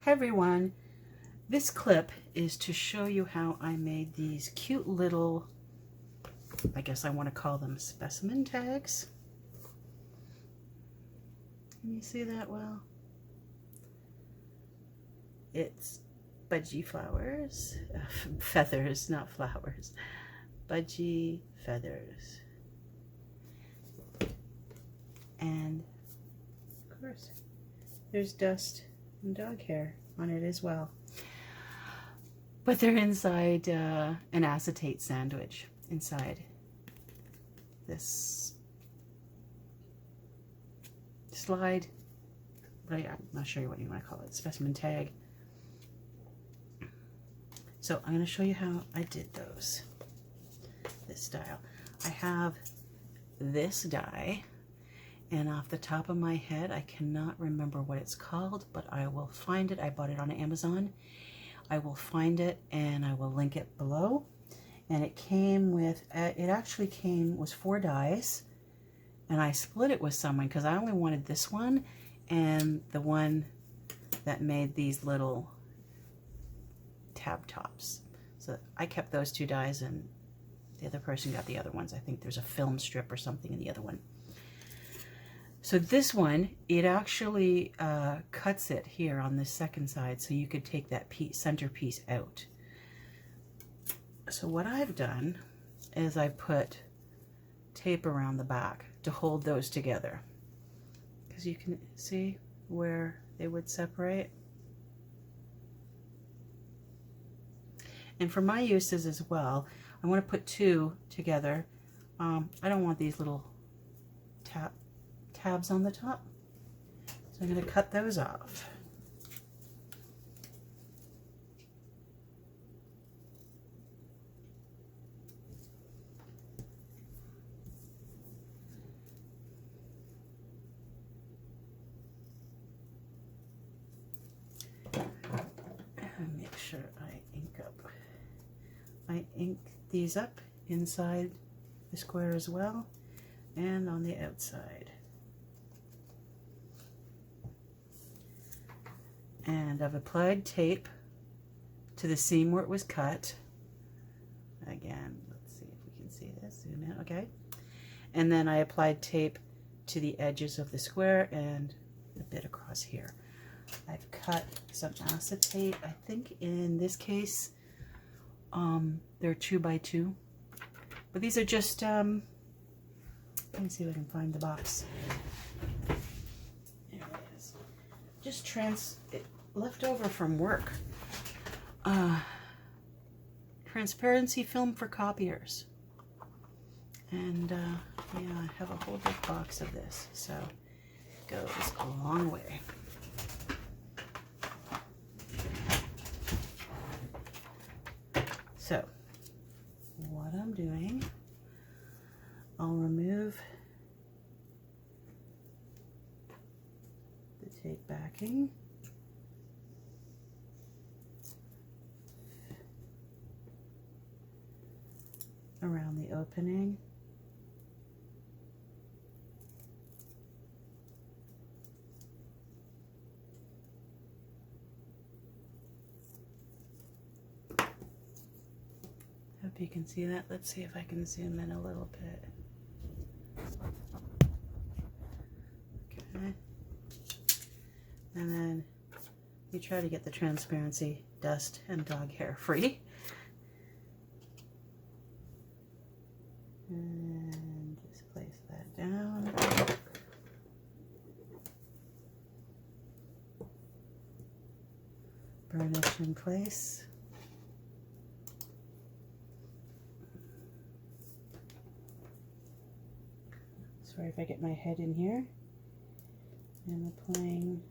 Hi everyone, this clip is to show you how I made these cute little, I guess I want to call them specimen tags. Can you see that well? It's budgie flowers, feathers, not flowers, budgie feathers. And of course, there's dust and dog hair on it as well. But they're inside an acetate sandwich, inside this slide, right? I'm not sure what you want to call it, specimen tag. So I'm going to show you how I did those, this style. I have this die, and off the top of my head, I cannot remember what it's called, but I will find it. I bought it on Amazon. I will find it and I will link it below. And it came with, it actually was 4 dies, and I split it with someone because I only wanted this one and the one that made these little tab tops. So I kept those 2 dies and the other person got the other ones. I think there's a film strip or something in the other one. So this one, it actually cuts it here on this second side, so you could take that center piece out. So what I've done is I put tape around the back to hold those together, because you can see where they would separate. And for my uses as well, I want to put 2 together. I don't want these little tabs on the top, so I'm going to cut those off. And make sure I ink up. I ink these up inside the square as well, and on the outside. And I've applied tape to the seam where it was cut. Again, let's see if we can see this. Zoom in, okay. And then I applied tape to the edges of the square and a bit across here. I've cut some acetate. I think in this case, they're 2 by 2. But these are just, let me see if I can find the box. There it is. Just left over from work. Transparency film for copiers. And yeah, I have a whole big box of this, so it goes a long way. So what I'm doing, I'll remove the tape backing. Around the opening. Hope you can see that. Let's see if I can zoom in a little bit. Okay. And then you try to get the transparency, dust, and dog hair free. And just place that down. Burnish in place. Sorry if I get my head in here. And applying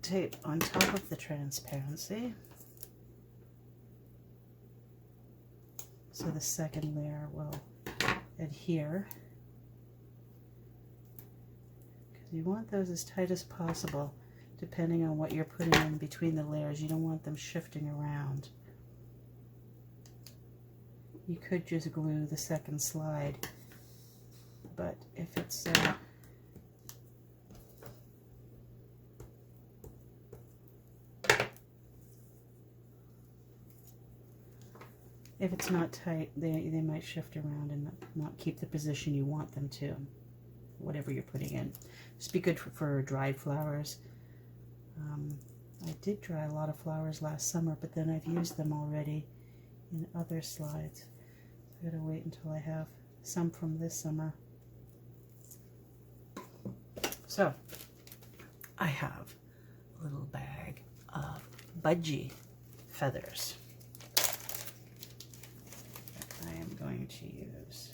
tape on top of the transparency. So the second layer will adhere. Because you want those as tight as possible, depending on what you're putting in between the layers. You don't want them shifting around. You could just glue the second slide, but if it's If it's not tight, they might shift around and not keep the position you want them to, whatever you're putting in. Just be good for dried flowers. I did dry a lot of flowers last summer, but then I've used them already in other slides. So I gotta wait until I have some from this summer. So I have a little bag of budgie feathers that I am going to use.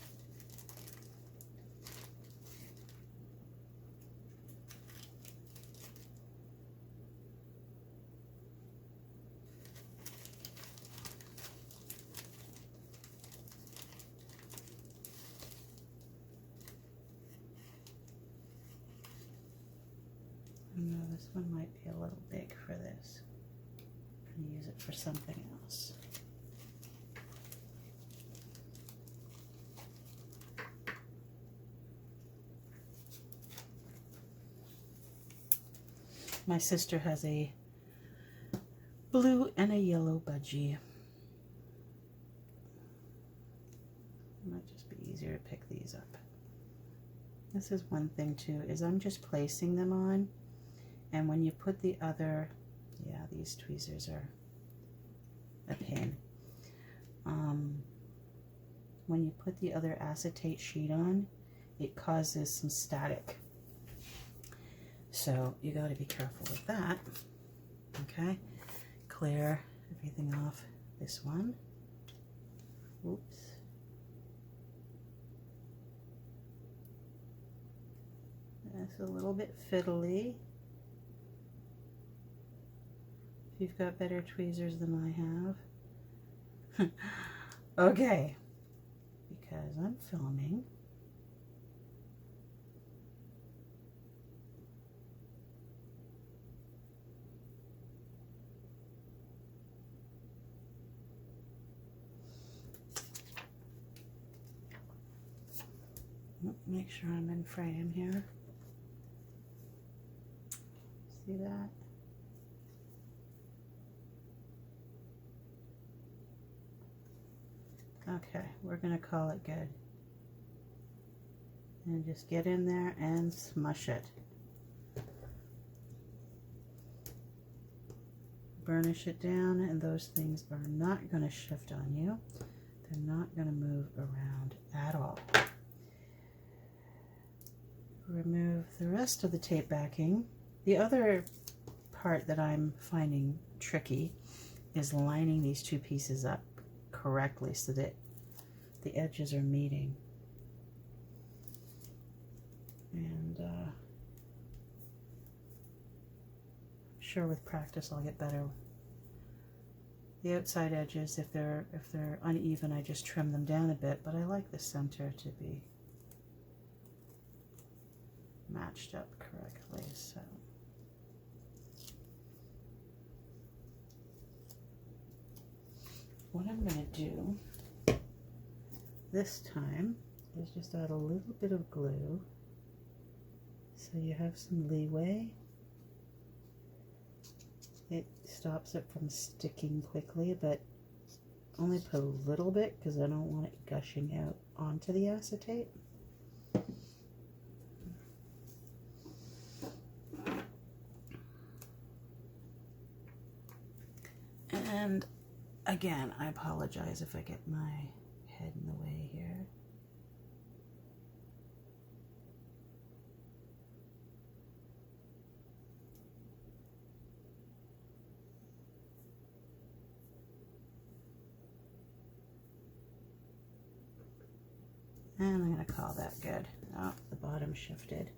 No, this one might be a little big for this. I'm going to use it for something else. My sister has a blue and a yellow budgie. It might just be easier to pick these up. This is one thing too, is I'm just placing them on. And when you put the other, yeah, these tweezers are a pain. When you put the other acetate sheet on, it causes some static. So you got to be careful with that. Okay, clear everything off this one. Oops. That's a little bit fiddly. If you've got better tweezers than I have. Okay, because I'm filming. Make sure I'm in frame here. See that? Okay, we're going to call it good. And just get in there and smush it. Burnish it down, and those things are not going to shift on you. They're not going to move around at all. Remove the rest of the tape backing. The other part that I'm finding tricky is lining these two pieces up correctly so that the edges are meeting. And I'm sure with practice I'll get better. The outside edges, if they're uneven, I just trim them down a bit, but I like the center to be matched up correctly. So what I'm going to do this time is just add a little bit of glue so you have some leeway. It stops it from sticking quickly, but only put a little bit because I don't want it gushing out onto the acetate. And again, I apologize if I get my head in the way here. And I'm going to call that good. Oh, the bottom shifted.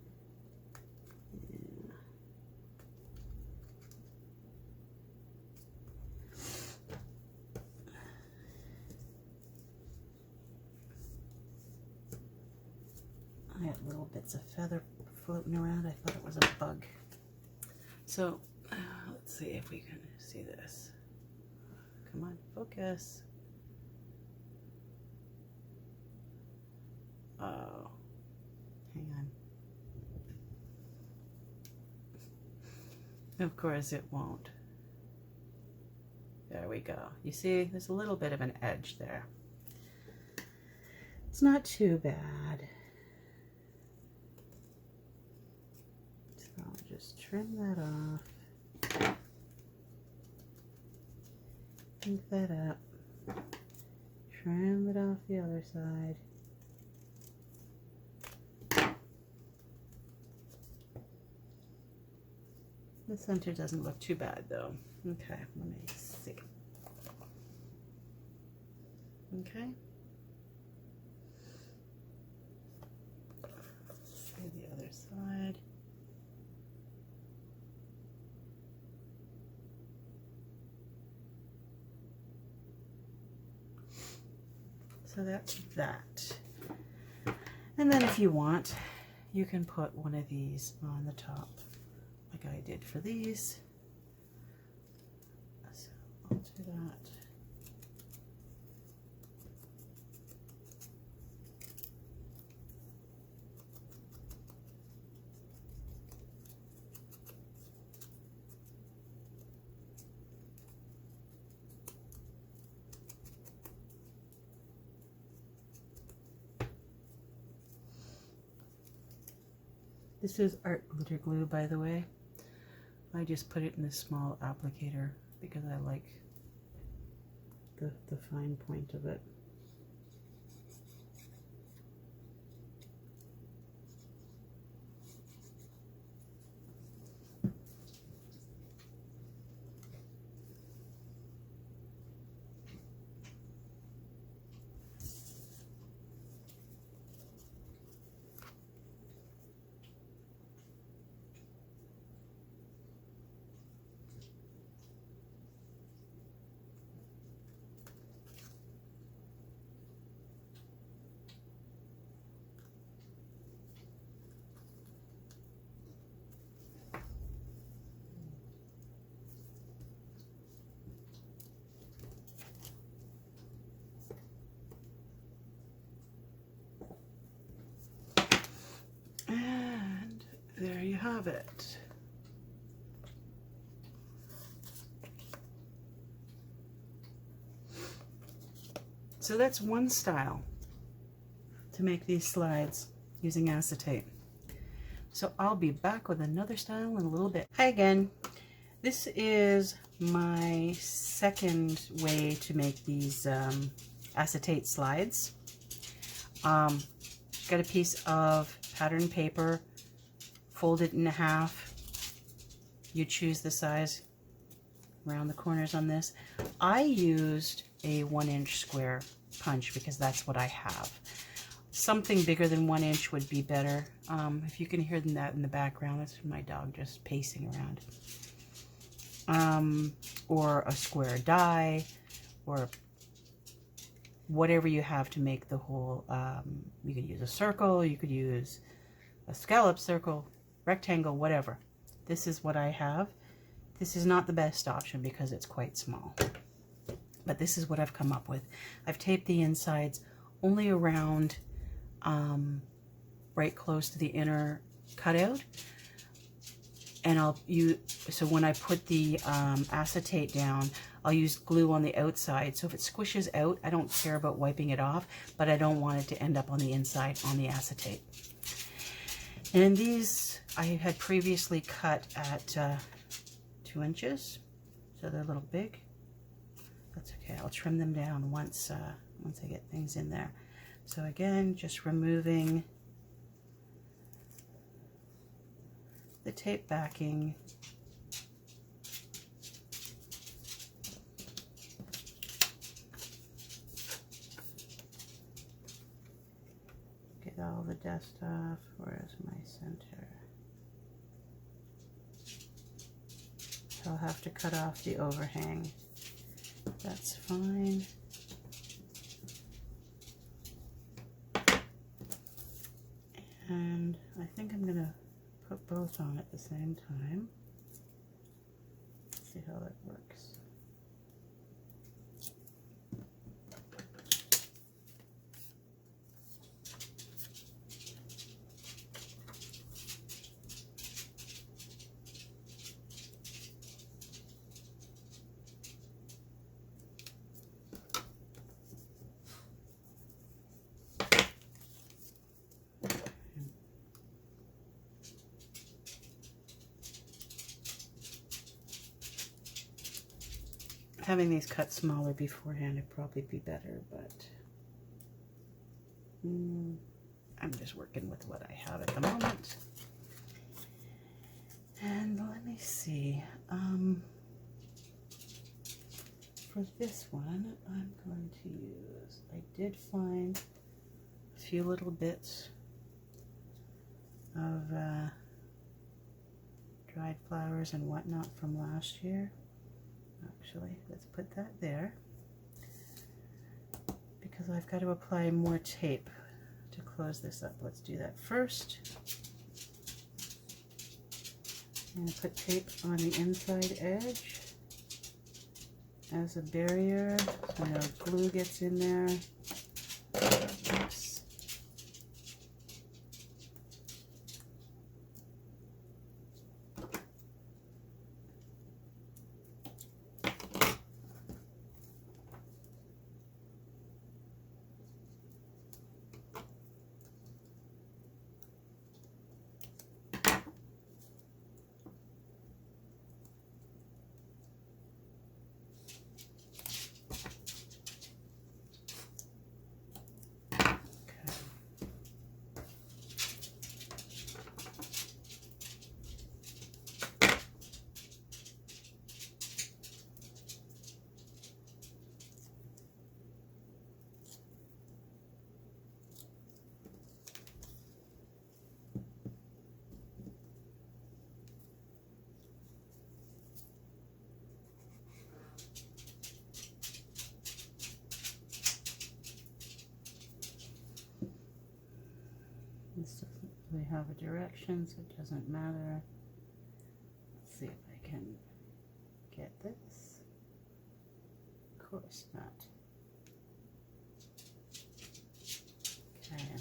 I had little bits of feather floating around. I thought it was a bug. So let's see if we can see this. Come on, focus. Oh, hang on. Of course it won't. There we we go. You see, there's a little bit of an edge there. It's not too bad. So I'll just trim that off. Ink that up. Trim it off the other side. The center doesn't look too bad though. Okay, let me see. Okay. Do the other side. So that's that. And then if you want, you can put one of these on the top, like I did for these. So I'll do that. This is art glitter glue, by the way. I just put it in a small applicator because I like the fine point of it. And there you have it. So that's one style to make these slides using acetate. So I'll be back with another style in a little bit. Hi again. This is my second way to make these acetate slides. Got a piece of pattern paper, fold it in half. You choose the size around the corners on this. I used a 1-inch square punch because that's what I have. Something bigger than 1 inch would be better. If you can hear that in the background, that's my dog just pacing around. Or a square die, or whatever you have to make the whole, you could use a circle, you could use a scallop circle, rectangle, whatever. This is what I have. This is not the best option because it's quite small, but this is what I've come up with. I've taped the insides only around right close to the inner cutout, and so when I put the acetate down, I'll use glue on the outside. So if it squishes out, I don't care about wiping it off, but I don't want it to end up on the inside on the acetate. And these I had previously cut at 2 inches, so they're a little big. That's okay. I'll trim them down once I get things in there. So again, just removing the tape backing. Get all the dust off. Where's my center? So I'll have to cut off the overhang. That's fine. And I think I'm going to put both on at the same time. See how that works. Having these cut smaller beforehand would probably be better, but I'm just working with what I have at the moment. And let me see. For this one, I'm going to use, I did find a few little bits of dried flowers and whatnot from last year. Actually, let's put that there because I've got to apply more tape to close this up. Let's do that first. I'm going to put tape on the inside edge as a barrier so no glue gets in there. Oops. This doesn't really have a direction, so it doesn't matter. Let's see if I can get this. Of course not. Okay.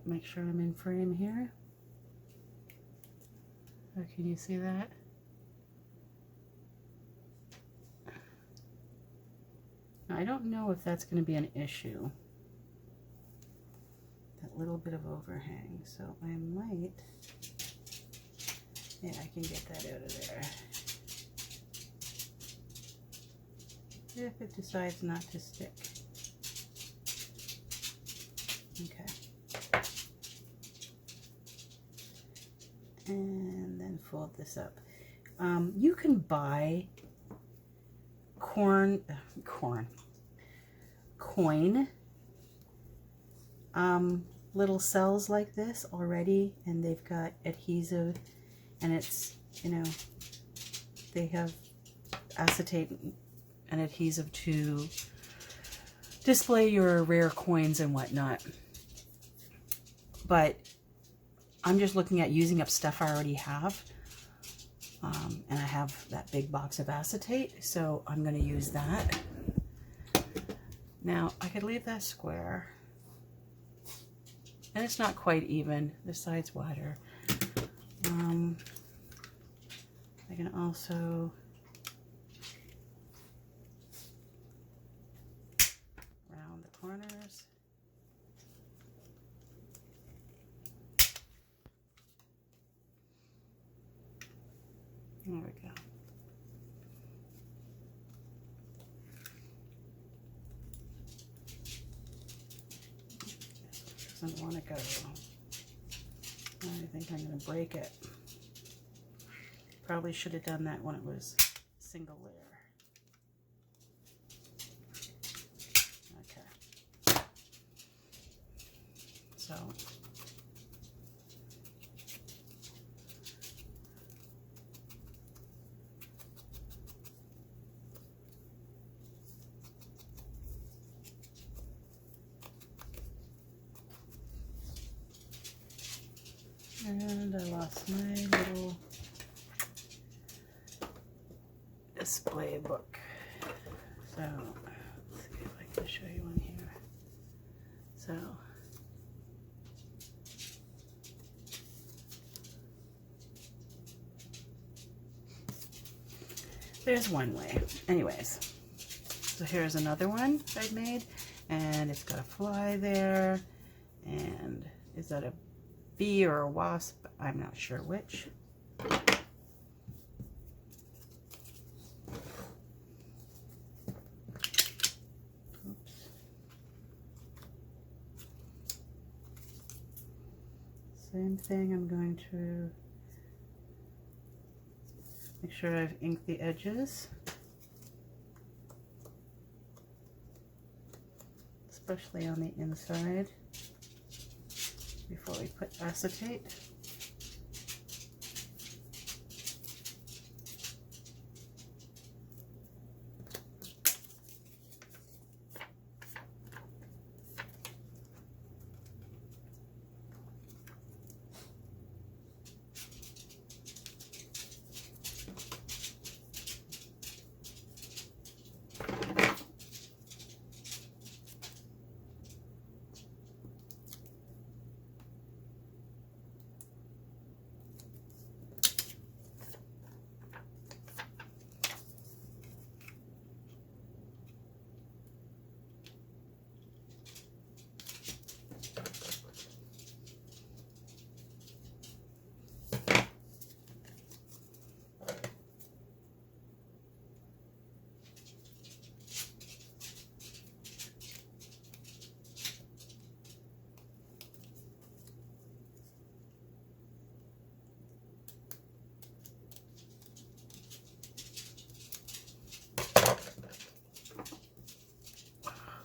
Make sure I'm in frame here. Oh, can you see that? I don't know if that's going to be an issue. That little bit of overhang. So I might... Yeah, I can get that out of there. If it decides not to stick. Okay. And then fold this up. You can buy coin little cells like this already, and they've got adhesive, and it's, you know, they have acetate and adhesive to display your rare coins and whatnot. But I'm just looking at using up stuff I already have, and I have that big box of acetate, so I'm going to use that. Now, I could leave that square, and it's not quite even. This side's wider. I can also round the corners. There we go. Doesn't want to go. I think I'm going to break it. Probably should have done that when it was single layer. Okay. So and I lost my little display book. So let's see if I can show you one here. So there's one way. Anyways, So here's another one I made, and it's got a fly there, and is that a bee or a wasp? I'm not sure which. Oops. Same thing, I'm going to make sure I've inked the edges, especially on the inside, before we put acetate.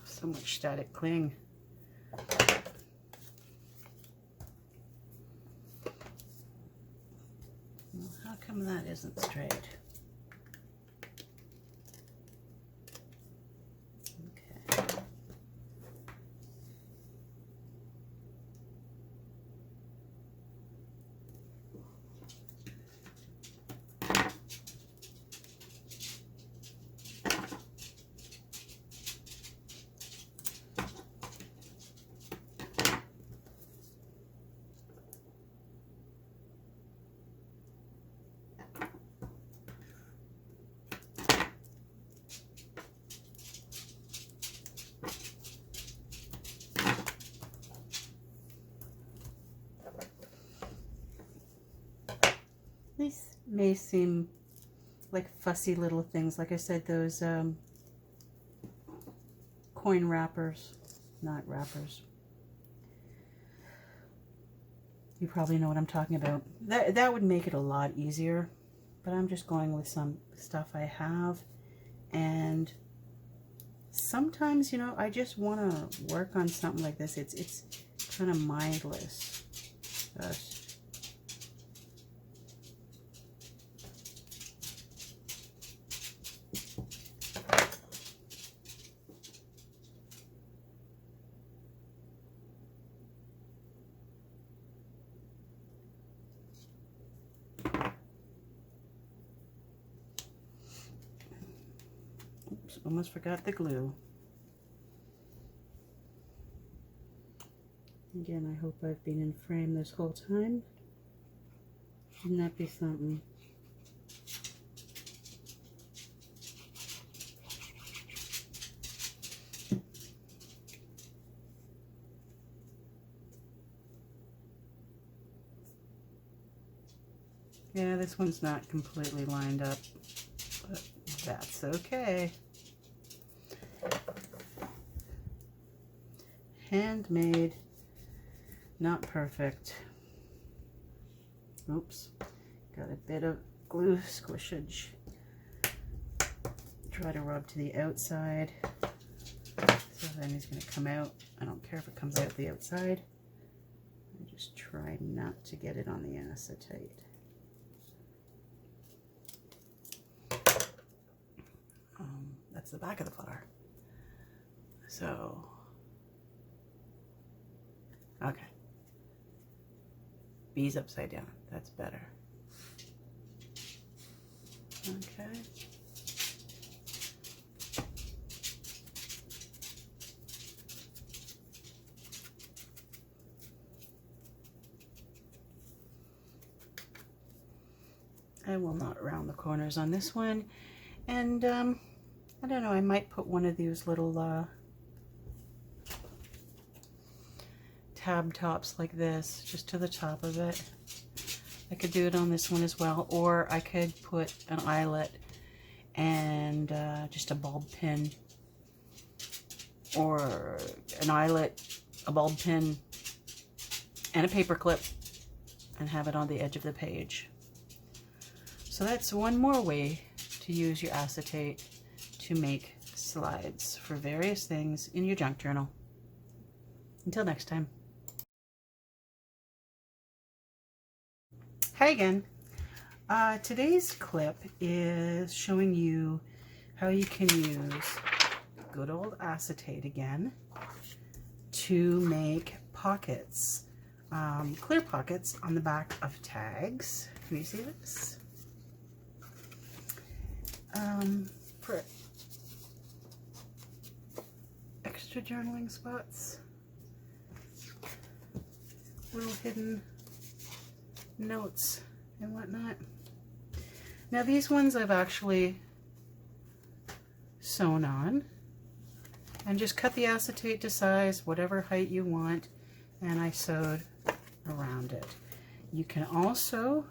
So much static cling. Well, how come that isn't straight? Okay. These may seem like fussy little things. Like I said, those coin wrappers, not wrappers. You probably know what I'm talking about. That would make it a lot easier, but I'm just going with some stuff I have. And sometimes, you know, I just want to work on something like this. It's kind of mindless. Oops, almost forgot the glue. Again, I hope I've been in frame this whole time. Wouldn't that be something? Yeah, this one's not completely lined up, but that's okay. Handmade, not perfect. Oops, got a bit of glue squishage. Try to rub to the outside, so then it's going to come out. I don't care if it comes out the outside. I just try not to get it on the acetate. That's the back of the flower. So, okay. Bees upside down. That's better. Okay. I will not round the corners on this one. And I don't know, I might put one of these little tab tops like this just to the top of it. I could do it on this one as well, or I could put an eyelet and just a bulb pin, or an eyelet, a bulb pin, and a paper clip, and have it on the edge of the page. So that's one more way to use your acetate to make slides for various things in your junk journal. Until next time. Hi again. Today's clip is showing you how you can use good old acetate again to make pockets, clear pockets on the back of tags. Can you see this? For extra journaling spots, little hidden notes and whatnot. Now these ones I've actually sewn on, and just cut the acetate to size, whatever height you want, and I sewed around it. You can also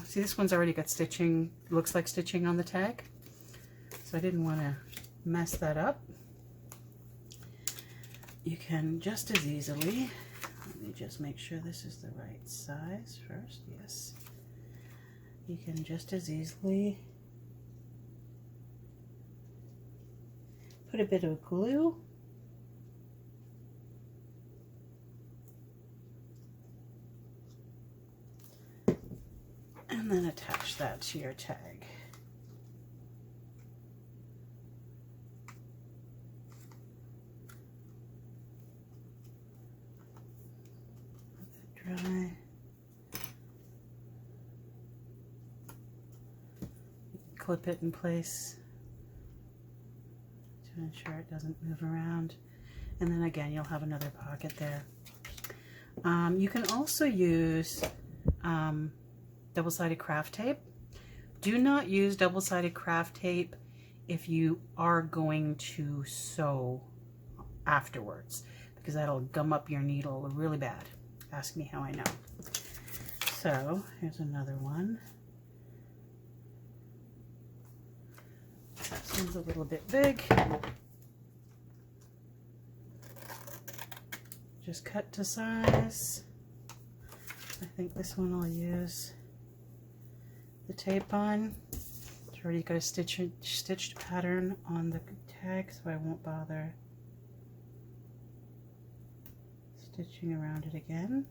see, this one's already got stitching, looks like stitching on the tag, so I didn't want to mess that up. You can just as easily, let me just make sure this is the right size first, yes. You can just as easily put a bit of glue and then attach that to your tag. Let that dry. You can clip it in place to ensure it doesn't move around. And then again, you'll have another pocket there. You can also use double-sided craft tape. Do not use double-sided craft tape if you are going to sew afterwards, because that'll gum up your needle really bad. Ask me how I know. So here's another one. This one's a little bit big. Just cut to size. I think this one I'll use the tape on. It's already got a stitched pattern on the tag, so I won't bother stitching around it again.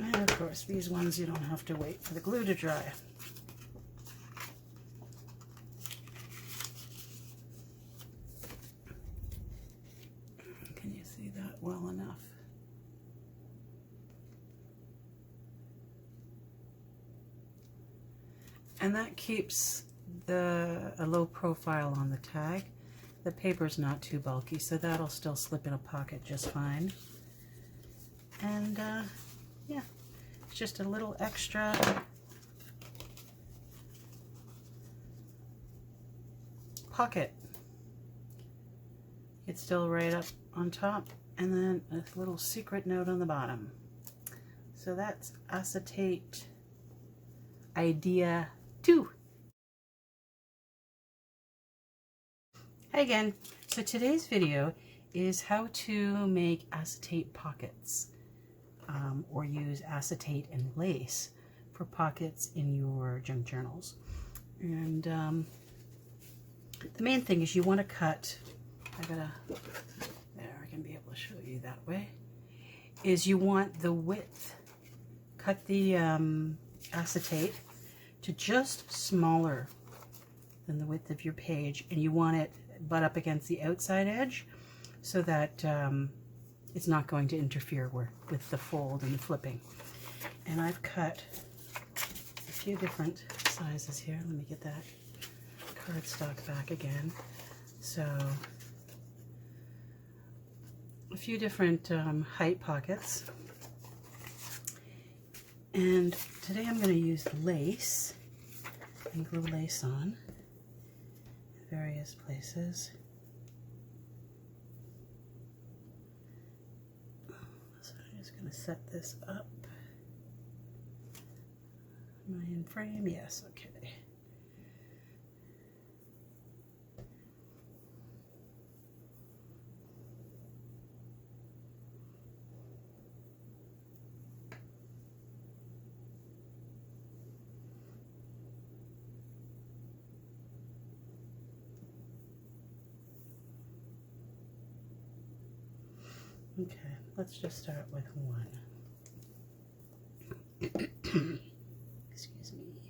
And of course, these ones you don't have to wait for the glue to dry. Can you see that well enough? And that keeps a low profile on the tag. The paper's not too bulky, so that'll still slip in a pocket just fine. And yeah, it's just a little extra pocket. It's still right up on top, and then a little secret note on the bottom. So that's acetate idea 2. Hi again. So today's video is how to make acetate pockets or use acetate and lace for pockets in your junk journals. And the main thing is you want to cut, there I can be able to show you that way, is you want the width, cut the acetate to just smaller than the width of your page, and you want it butt up against the outside edge so that it's not going to interfere with the fold and the flipping. And I've cut a few different sizes here. Let me get that cardstock back again. So a few different height pockets. And today I'm going to use lace and glue lace on in various places. So I'm just going to set this up. Am I in frame? Yes, okay. Okay, let's just start with one. Excuse me.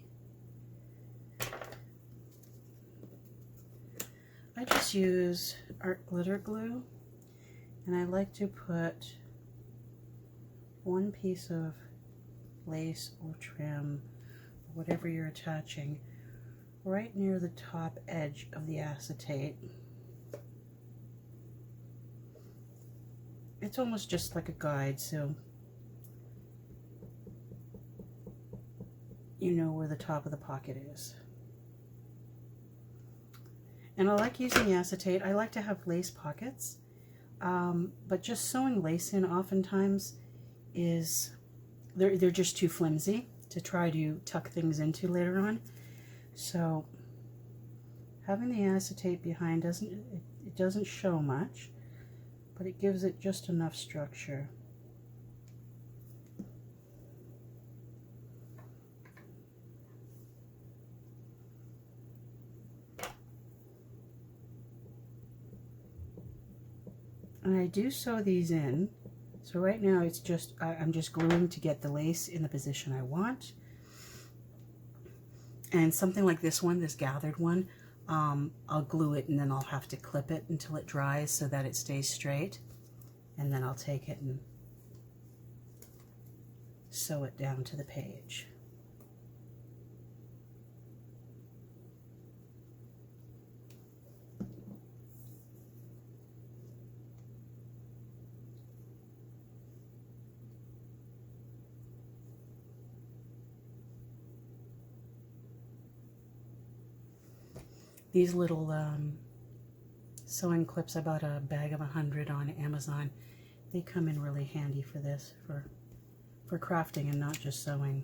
I just use art glitter glue, and I like to put one piece of lace or trim, or whatever you're attaching, right near the top edge of the acetate. It's almost just like a guide, so you know where the top of the pocket is. And I like using acetate. I like to have lace pockets, but just sewing lace in oftentimes is, they're just too flimsy to try to tuck things into later on. So having the acetate behind it doesn't show much, but it gives it just enough structure. And I do sew these in. So right now it's just, I'm just gluing to get the lace in the position I want. And something like this one, this gathered one, I'll glue it and then I'll have to clip it until it dries so that it stays straight. And then I'll take it and sew it down to the page. These little sewing clips, I bought a bag of 100 on Amazon. They come in really handy for this, for crafting and not just sewing.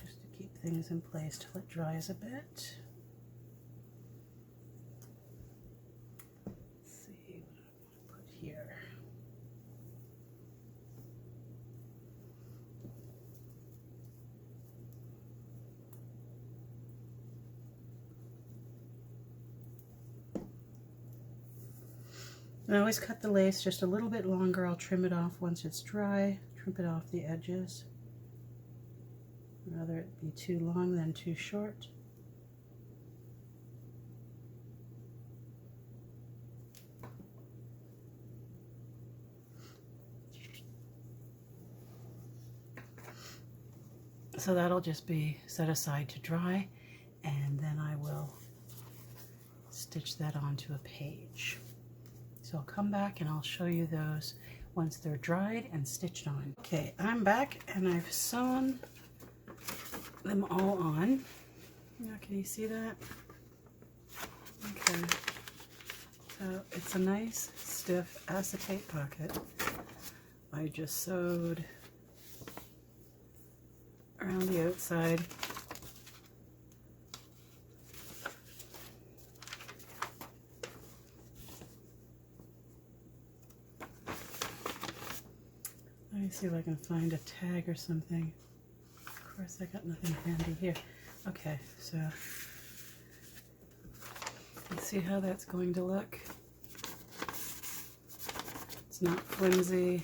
Just to keep things in place till it dries a bit. Let's see what I want to put here. I always cut the lace just a little bit longer. I'll trim it off once it's dry, trim it off the edges. Rather it be too long than too short. So that'll just be set aside to dry, and then I will stitch that onto a page. So I'll come back and I'll show you those once they're dried and stitched on. Okay, I'm back and I've sewn them all on. Now, can you see that? Okay, so it's a nice stiff acetate pocket. I just sewed around the outside. Let me see if I can find a tag or something. Of course, I got nothing handy here. Okay, so let's see how that's going to look. It's not flimsy.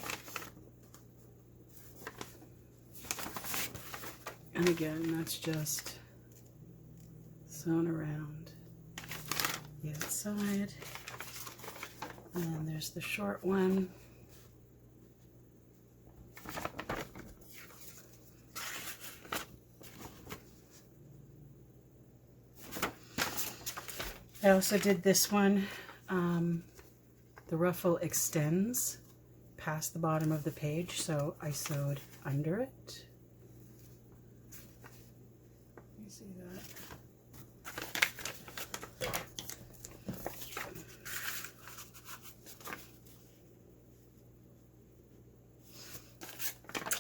And again, that's just sewn around the outside. And then there's the short one. I also did this one. The ruffle extends past the bottom of the page, so I sewed under it. You see that?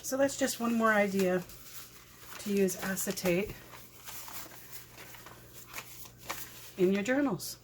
So that's just one more idea to use acetate in your journals.